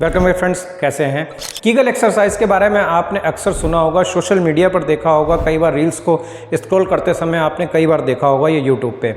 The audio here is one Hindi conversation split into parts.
वेलकम माय फ्रेंड्स, कैसे हैं। कीगल एक्सरसाइज के बारे में आपने अक्सर सुना होगा, सोशल मीडिया पर देखा होगा, कई बार रील्स को स्क्रॉल करते समय आपने कई बार देखा होगा ये यूट्यूब पे।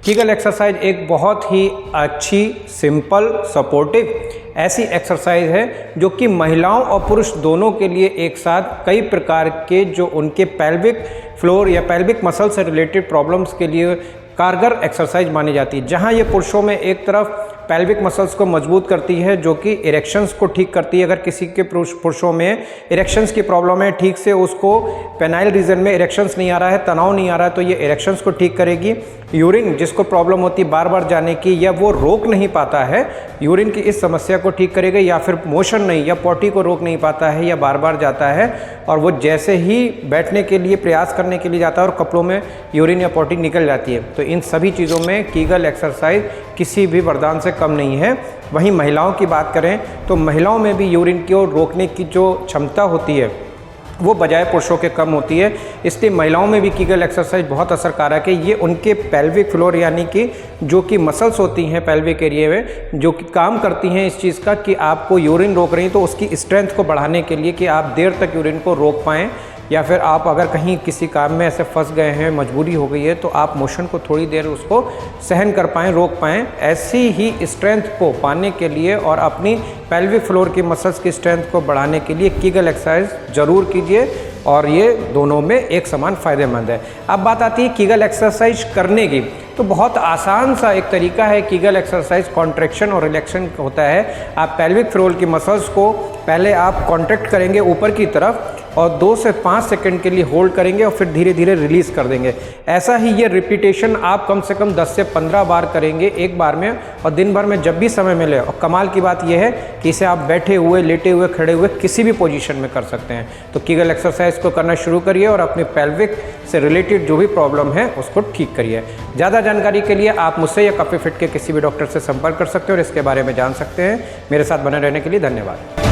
कीगल एक्सरसाइज एक बहुत ही अच्छी, सिंपल, सपोर्टिव ऐसी एक्सरसाइज है जो कि महिलाओं और पुरुष दोनों के लिए एक साथ कई प्रकार के जो उनके पेल्विक फ्लोर या पेल्विक मसल से रिलेटेड प्रॉब्लम्स के लिए कारगर एक्सरसाइज मानी जाती है। जहाँ ये पुरुषों में एक तरफ पेल्विक मसल्स को मजबूत करती है, जो कि इरेक्शंस को ठीक करती है। अगर किसी के पुरुषों में इरेक्शंस की प्रॉब्लम है, ठीक से उसको पेनाइल रीजन में इरेक्शंस नहीं आ रहा है, तनाव नहीं आ रहा है, तो ये इरेक्शंस को ठीक करेगी। यूरिन जिसको प्रॉब्लम होती है बार बार जाने की या वो रोक नहीं पाता है, यूरिन की इस समस्या को ठीक करेगा। या फिर मोशन नहीं या पॉटी को रोक नहीं पाता है या बार बार जाता है और वो जैसे ही बैठने के लिए प्रयास करने के लिए जाता है और कपड़ों में यूरिन या पॉटी निकल जाती है, तो इन सभी चीज़ों में कीगल एक्सरसाइज किसी भी वरदान से कम नहीं है। वहीं महिलाओं की बात करें तो महिलाओं में भी यूरिन को रोकने की जो क्षमता होती है वो बजाय पुरुषों के कम होती है, इसलिए महिलाओं में भी कीगल एक्सरसाइज बहुत असरकारक है। ये उनके पेल्विक फ्लोर यानी कि जो कि मसल्स होती हैं पेल्विक एरिया में, जो कि काम करती हैं इस चीज़ का कि आपको यूरिन रोक रही हैं, तो उसकी स्ट्रेंथ को बढ़ाने के लिए कि आप देर तक यूरिन को रोक पाएँ, या फिर आप अगर कहीं किसी काम में ऐसे फंस गए हैं, मजबूरी हो गई है, तो आप मोशन को थोड़ी देर उसको सहन कर पाएँ, रोक पाएँ। ऐसी ही स्ट्रेंथ को पाने के लिए और अपनी पेल्विक फ्लोर की मसल्स की स्ट्रेंथ को बढ़ाने के लिए कीगल एक्सरसाइज ज़रूर कीजिए, और ये दोनों में एक समान फ़ायदेमंद है। अब बात आती है कीगल एक्सरसाइज करने की, तो बहुत आसान सा एक तरीका है कीगल एक्सरसाइज। कॉन्ट्रैक्शन और रिलैक्शन होता है। आप पेल्विक फ्लोर की मसल्स को पहले आप कॉन्ट्रैक्ट करेंगे ऊपर की तरफ और 2 से 5 सेकंड के लिए होल्ड करेंगे और फिर धीरे धीरे रिलीज़ कर देंगे। ऐसा ही ये रिपीटेशन आप कम से कम 10 से 15 बार करेंगे एक बार में, और दिन भर में जब भी समय मिले। और कमाल की बात यह है कि इसे आप बैठे हुए, लेटे हुए, खड़े हुए किसी भी पोजीशन में कर सकते हैं। तो कीगल एक्सरसाइज को करना शुरू करिए और अपने पेल्विक से रिलेटेड जो भी प्रॉब्लम है उसको ठीक करिए। ज़्यादा जानकारी के लिए आप मुझसे या काफ़ी फिट के किसी भी डॉक्टर से संपर्क कर सकते हैं और इसके बारे में जान सकते हैं। मेरे साथ बने रहने के लिए धन्यवाद।